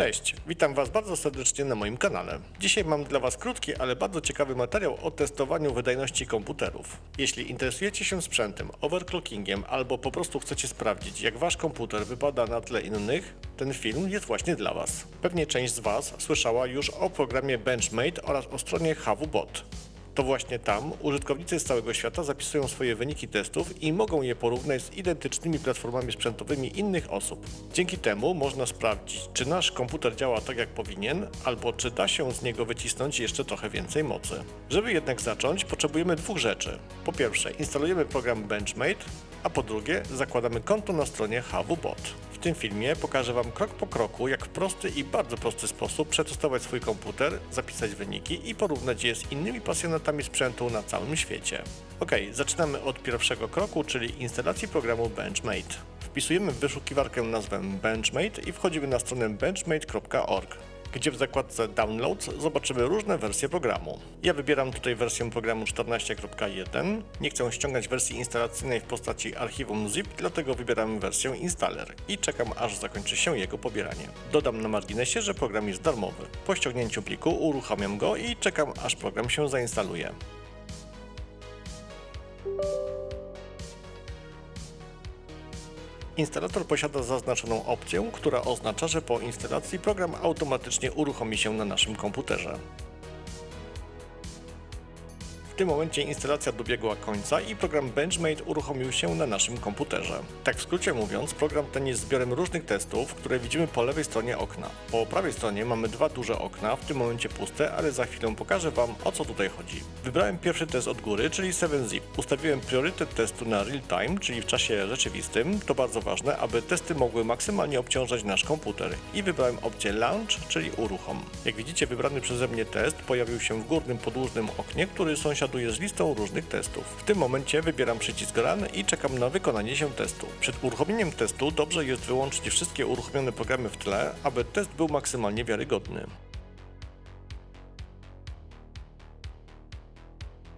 Cześć, witam Was bardzo serdecznie na moim kanale. Dzisiaj mam dla Was krótki, ale bardzo ciekawy materiał o testowaniu wydajności komputerów. Jeśli interesujecie się sprzętem, overclockingiem albo po prostu chcecie sprawdzić, jak Wasz komputer wypada na tle innych, ten film jest właśnie dla Was. Pewnie część z Was słyszała już o programie Benchmade oraz o stronie HWBot. To właśnie tam użytkownicy z całego świata zapisują swoje wyniki testów i mogą je porównać z identycznymi platformami sprzętowymi innych osób. Dzięki temu można sprawdzić, czy nasz komputer działa tak jak powinien, albo czy da się z niego wycisnąć jeszcze trochę więcej mocy. Żeby jednak zacząć, potrzebujemy dwóch rzeczy. Po pierwsze, instalujemy program Benchmade, a po drugie, zakładamy konto na stronie HWBot. W tym filmie pokażę Wam krok po kroku, jak w prosty i bardzo prosty sposób przetestować swój komputer, zapisać wyniki i porównać je z innymi pasjonatami sprzętu na całym świecie. Ok, zaczynamy od pierwszego kroku, czyli instalacji programu Benchmade. Wpisujemy w wyszukiwarkę nazwę Benchmade i wchodzimy na stronę benchmade.org, gdzie w zakładce Downloads zobaczymy różne wersje programu. Ja wybieram tutaj wersję programu 14.1. Nie chcę ściągać wersji instalacyjnej w postaci archiwum zip, dlatego wybieram wersję Installer i czekam, aż zakończy się jego pobieranie. Dodam na marginesie, że program jest darmowy. Po ściągnięciu pliku uruchamiam go i czekam, aż program się zainstaluje. Instalator posiada zaznaczoną opcję, która oznacza, że po instalacji program automatycznie uruchomi się na naszym komputerze. W tym momencie instalacja dobiegła końca i program Benchmade uruchomił się na naszym komputerze. Tak w skrócie mówiąc, program ten jest zbiorem różnych testów, które widzimy po lewej stronie okna. Po prawej stronie mamy dwa duże okna, w tym momencie puste, ale za chwilę pokażę Wam, o co tutaj chodzi. Wybrałem pierwszy test od góry, czyli 7zip. Ustawiłem priorytet testu na real time, czyli w czasie rzeczywistym. To bardzo ważne, aby testy mogły maksymalnie obciążać nasz komputer. I wybrałem opcję Launch, czyli uruchom. Jak widzicie, wybrany przeze mnie test pojawił się w górnym podłużnym oknie, który sąsiaduje z listą różnych testów. W tym momencie wybieram przycisk Run i czekam na wykonanie się testu. Przed uruchomieniem testu dobrze jest wyłączyć wszystkie uruchomione programy w tle, aby test był maksymalnie wiarygodny.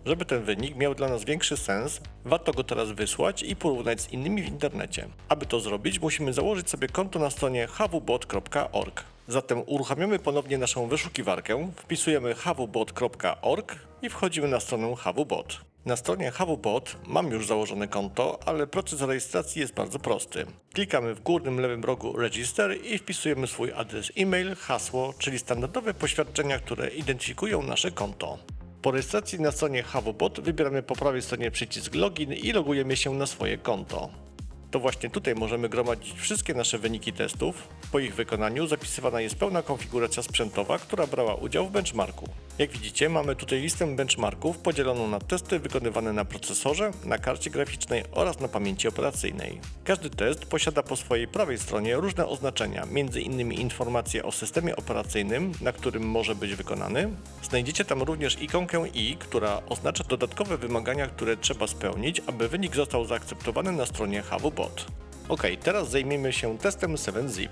Żeby ten wynik miał dla nas większy sens, warto go teraz wysłać i porównać z innymi w internecie. Aby to zrobić, musimy założyć sobie konto na stronie hwbot.org. Zatem uruchamiamy ponownie naszą wyszukiwarkę, wpisujemy hwbot.org i wchodzimy na stronę HWBot. Na stronie HWBot mam już założone konto, ale proces rejestracji jest bardzo prosty. Klikamy w górnym lewym rogu Register i wpisujemy swój adres e-mail, hasło, czyli standardowe poświadczenia, które identyfikują nasze konto. Po rejestracji na stronie HWBot wybieramy po prawej stronie przycisk Login i logujemy się na swoje konto. To właśnie tutaj możemy gromadzić wszystkie nasze wyniki testów. Po ich wykonaniu zapisywana jest pełna konfiguracja sprzętowa, która brała udział w benchmarku. Jak widzicie, mamy tutaj listę benchmarków podzieloną na testy wykonywane na procesorze, na karcie graficznej oraz na pamięci operacyjnej. Każdy test posiada po swojej prawej stronie różne oznaczenia, m.in. informacje o systemie operacyjnym, na którym może być wykonany. Znajdziecie tam również ikonkę i, która oznacza dodatkowe wymagania, które trzeba spełnić, aby wynik został zaakceptowany na stronie HWBot. Ok, teraz zajmiemy się testem 7zip.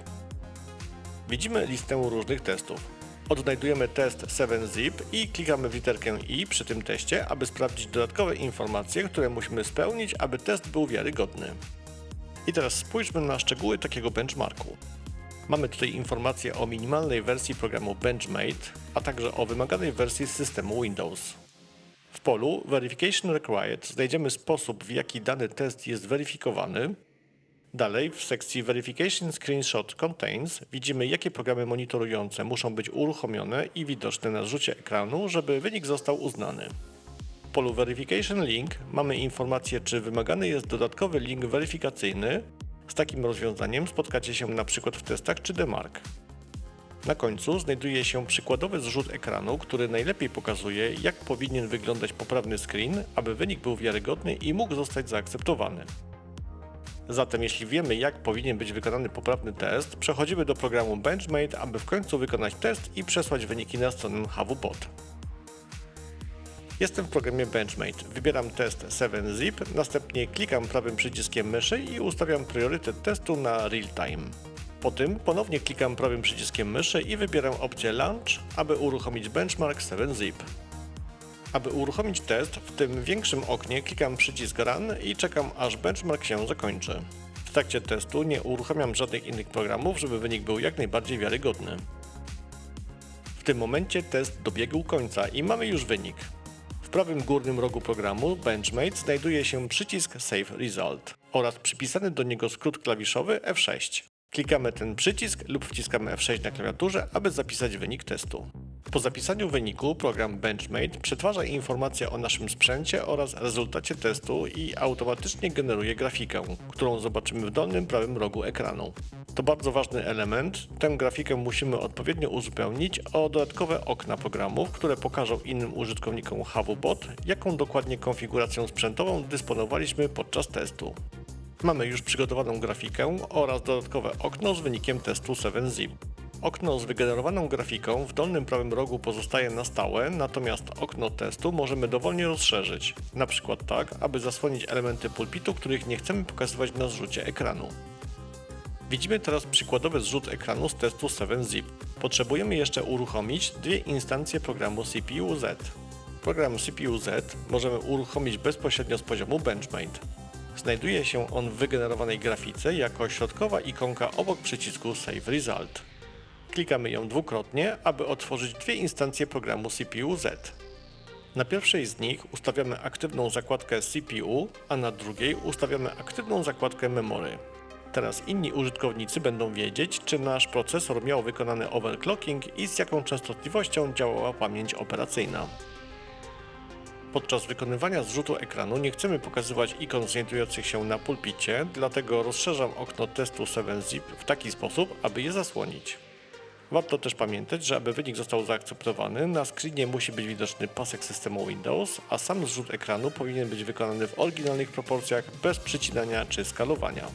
Widzimy listę różnych testów. Odnajdujemy test 7zip i klikamy w literkę I przy tym teście, aby sprawdzić dodatkowe informacje, które musimy spełnić, aby test był wiarygodny. I teraz spójrzmy na szczegóły takiego benchmarku. Mamy tutaj informacje o minimalnej wersji programu Benchmade, a także o wymaganej wersji systemu Windows. W polu Verification Required znajdziemy sposób, w jaki dany test jest weryfikowany. Dalej w sekcji Verification Screenshot Contains widzimy, jakie programy monitorujące muszą być uruchomione i widoczne na zrzucie ekranu, żeby wynik został uznany. W polu Verification Link mamy informację, czy wymagany jest dodatkowy link weryfikacyjny. Z takim rozwiązaniem spotkacie się np. w testach czy demark. Na końcu znajduje się przykładowy zrzut ekranu, który najlepiej pokazuje, jak powinien wyglądać poprawny screen, aby wynik był wiarygodny i mógł zostać zaakceptowany. Zatem jeśli wiemy, jak powinien być wykonany poprawny test, przechodzimy do programu Benchmade, aby w końcu wykonać test i przesłać wyniki na stronę HWBot. Jestem w programie Benchmade. Wybieram test 7zip, następnie klikam prawym przyciskiem myszy i ustawiam priorytet testu na real time. Po tym ponownie klikam prawym przyciskiem myszy i wybieram opcję Launch, aby uruchomić benchmark 7zip. Aby uruchomić test, w tym większym oknie klikam przycisk Run i czekam, aż benchmark się zakończy. W W trakcie testu nie uruchamiam żadnych innych programów, żeby wynik był jak najbardziej wiarygodny. W tym momencie test dobiegł końca i mamy już wynik. W prawym górnym rogu programu Benchmade znajduje się przycisk Save Result oraz przypisany do niego skrót klawiszowy F6. Klikamy ten przycisk lub wciskamy F6 na klawiaturze, aby zapisać wynik testu. Po zapisaniu wyniku program Benchmade przetwarza informacje o naszym sprzęcie oraz rezultacie testu i automatycznie generuje grafikę, którą zobaczymy w dolnym prawym rogu ekranu. To bardzo ważny element. Tę grafikę musimy odpowiednio uzupełnić o dodatkowe okna programów, które pokażą innym użytkownikom HAVUBot, jaką dokładnie konfiguracją sprzętową dysponowaliśmy podczas testu. Mamy już przygotowaną grafikę oraz dodatkowe okno z wynikiem testu 7zip. Okno z wygenerowaną grafiką w dolnym prawym rogu pozostaje na stałe, natomiast okno testu możemy dowolnie rozszerzyć, np. tak, aby zasłonić elementy pulpitu, których nie chcemy pokazywać na zrzucie ekranu. Widzimy teraz przykładowy zrzut ekranu z testu 7zip. Potrzebujemy jeszcze uruchomić dwie instancje programu CPU-Z. Program CPU-Z możemy uruchomić bezpośrednio z poziomu Benchmade. Znajduje się on w wygenerowanej grafice jako środkowa ikonka obok przycisku Save Result. Klikamy ją dwukrotnie, aby otworzyć dwie instancje programu CPU-Z. Na pierwszej z nich ustawiamy aktywną zakładkę CPU, a na drugiej ustawiamy aktywną zakładkę Memory. Teraz inni użytkownicy będą wiedzieć, czy nasz procesor miał wykonany overclocking i z jaką częstotliwością działała pamięć operacyjna. Podczas wykonywania zrzutu ekranu nie chcemy pokazywać ikon znajdujących się na pulpicie, dlatego rozszerzam okno testu 7zip w taki sposób, aby je zasłonić. Warto też pamiętać, że aby wynik został zaakceptowany, na screenie musi być widoczny pasek systemu Windows, a sam zrzut ekranu powinien być wykonany w oryginalnych proporcjach, bez przycinania czy skalowania.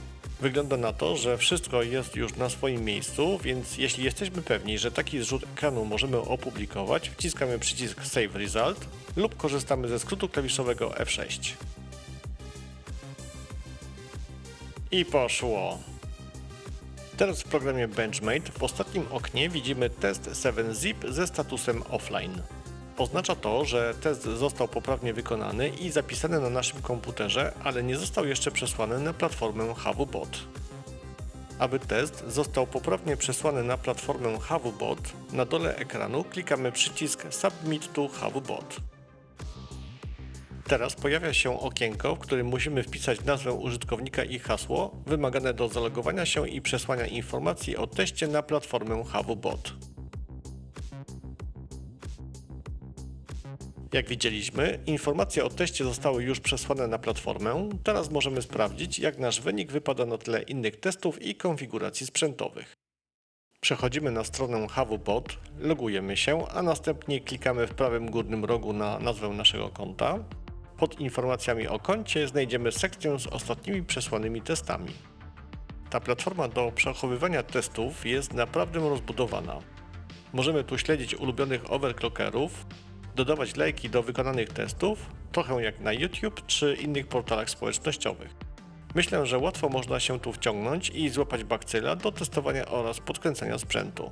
Wygląda na to, że wszystko jest już na swoim miejscu, więc jeśli jesteśmy pewni, że taki zrzut ekranu możemy opublikować, wciskamy przycisk Save Result lub korzystamy ze skrótu klawiszowego F6. I poszło! Teraz w programie Benchmade w ostatnim oknie widzimy test 7zip ze statusem offline. Oznacza to, że test został poprawnie wykonany i zapisany na naszym komputerze, ale nie został jeszcze przesłany na platformę HAVUBot. Aby test został poprawnie przesłany na platformę HAVUBot, na dole ekranu klikamy przycisk Submit to HAVUBot. Teraz pojawia się okienko, w którym musimy wpisać nazwę użytkownika i hasło wymagane do zalogowania się i przesłania informacji o teście na platformę HAVUBot. Jak widzieliśmy, informacje o teście zostały już przesłane na platformę, teraz możemy sprawdzić, jak nasz wynik wypada na tle innych testów i konfiguracji sprzętowych. Przechodzimy na stronę HAVUBot, logujemy się, a następnie klikamy w prawym górnym rogu na nazwę naszego konta. Pod informacjami o koncie znajdziemy sekcję z ostatnimi przesłanymi testami. Ta platforma do przechowywania testów jest naprawdę rozbudowana. Możemy tu śledzić ulubionych overclockerów, dodawać lajki do wykonanych testów, trochę jak na YouTube czy innych portalach społecznościowych. Myślę, że łatwo można się tu wciągnąć i złapać bakcyla do testowania oraz podkręcania sprzętu.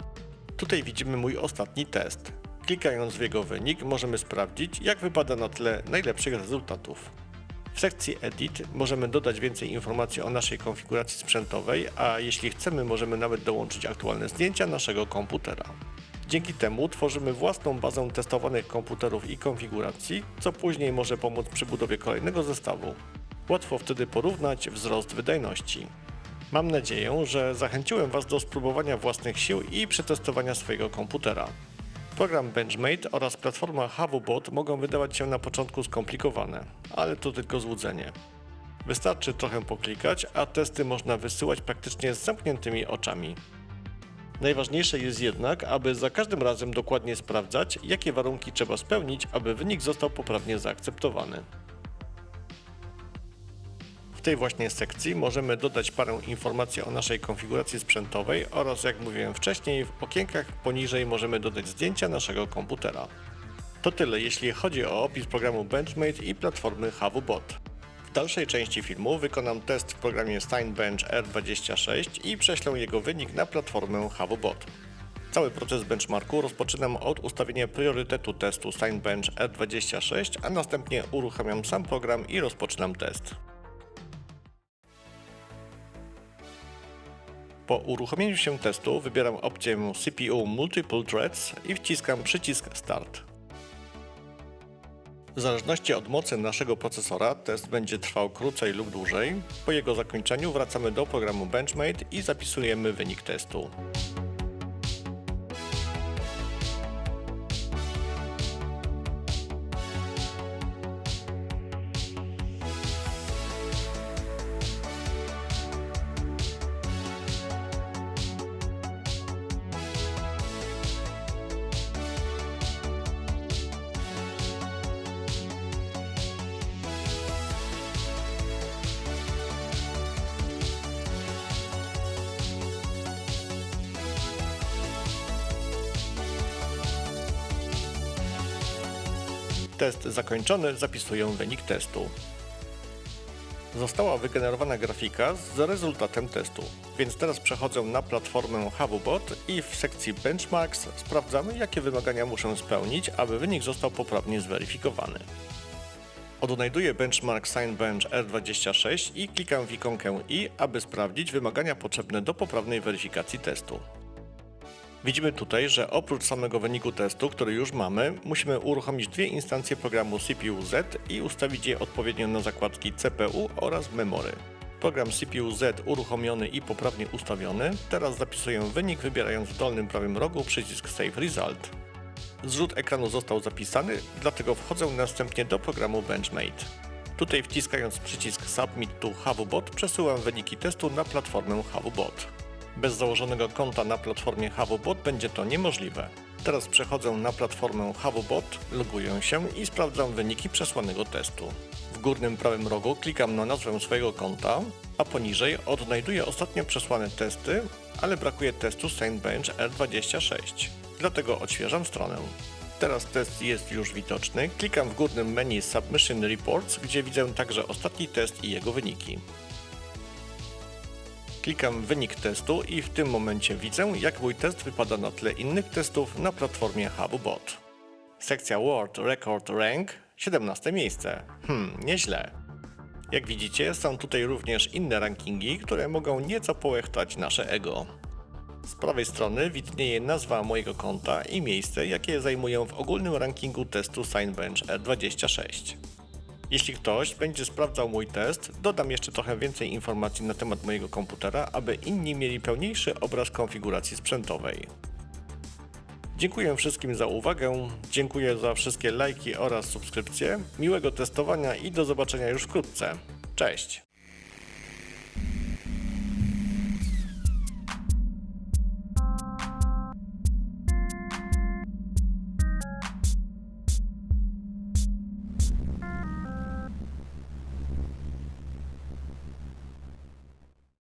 Tutaj widzimy mój ostatni test. Klikając w jego wynik możemy sprawdzić, jak wypada na tle najlepszych rezultatów. W sekcji Edit możemy dodać więcej informacji o naszej konfiguracji sprzętowej, a jeśli chcemy, możemy nawet dołączyć aktualne zdjęcia naszego komputera. Dzięki temu tworzymy własną bazę testowanych komputerów i konfiguracji, co później może pomóc przy budowie kolejnego zestawu. Łatwo wtedy porównać wzrost wydajności. Mam nadzieję, że zachęciłem Was do spróbowania własnych sił i przetestowania swojego komputera. Program Benchmade oraz platforma HAVUBot mogą wydawać się na początku skomplikowane, ale to tylko złudzenie. Wystarczy trochę poklikać, a testy można wysyłać praktycznie z zamkniętymi oczami. Najważniejsze jest jednak, aby za każdym razem dokładnie sprawdzać, jakie warunki trzeba spełnić, aby wynik został poprawnie zaakceptowany. W tej właśnie sekcji możemy dodać parę informacji o naszej konfiguracji sprzętowej oraz, jak mówiłem wcześniej, w okienkach poniżej możemy dodać zdjęcia naszego komputera. To tyle, jeśli chodzi o opis programu Benchmade i platformy HAVUBot. W dalszej części filmu wykonam test w programie Cinebench R26 i prześlę jego wynik na platformę HAVUBot. Cały proces benchmarku rozpoczynam od ustawienia priorytetu testu Cinebench R26, a następnie uruchamiam sam program i rozpoczynam test. Po uruchomieniu się testu wybieram opcję CPU Multiple Threads i wciskam przycisk Start. W zależności od mocy naszego procesora test będzie trwał krócej lub dłużej. Po jego zakończeniu wracamy do programu Benchmade i zapisujemy wynik testu. Test zakończony, zapisuję wynik testu. Została wygenerowana grafika z rezultatem testu, więc teraz przechodzę na platformę HavuBot i w sekcji Benchmarks sprawdzamy, jakie wymagania muszę spełnić, aby wynik został poprawnie zweryfikowany. Odnajduję benchmark Cinebench R26 i klikam w ikonkę I, aby sprawdzić wymagania potrzebne do poprawnej weryfikacji testu. Widzimy tutaj, że oprócz samego wyniku testu, który już mamy, musimy uruchomić dwie instancje programu CPU-Z i ustawić je odpowiednio na zakładki CPU oraz Memory. Program CPU-Z uruchomiony i poprawnie ustawiony. Teraz zapisuję wynik, wybierając w dolnym prawym rogu przycisk Save Result. Zrzut ekranu został zapisany, dlatego wchodzę następnie do programu Benchmade. Tutaj wciskając przycisk Submit to HavuBot przesyłam wyniki testu na platformę HavuBot. Bez założonego konta na platformie HavuBot będzie to niemożliwe. Teraz przechodzę na platformę HavuBot, loguję się i sprawdzam wyniki przesłanego testu. W górnym prawym rogu klikam na nazwę swojego konta, a poniżej odnajduję ostatnio przesłane testy, ale brakuje testu Cinebench R26. Dlatego odświeżam stronę. Teraz test jest już widoczny. Klikam w górnym menu Submission Reports, gdzie widzę także ostatni test i jego wyniki. Klikam w wynik testu i w tym momencie widzę, jak mój test wypada na tle innych testów na platformie HavuBot. Sekcja World Record Rank 17 miejsce. Nieźle. Jak widzicie, są tutaj również inne rankingi, które mogą nieco połechtać nasze ego. Z prawej strony widnieje nazwa mojego konta i miejsce, jakie zajmuję w ogólnym rankingu testu Cinebench R26. Jeśli ktoś będzie sprawdzał mój test, dodam jeszcze trochę więcej informacji na temat mojego komputera, aby inni mieli pełniejszy obraz konfiguracji sprzętowej. Dziękuję wszystkim za uwagę, dziękuję za wszystkie lajki oraz subskrypcje, miłego testowania i do zobaczenia już wkrótce. Cześć!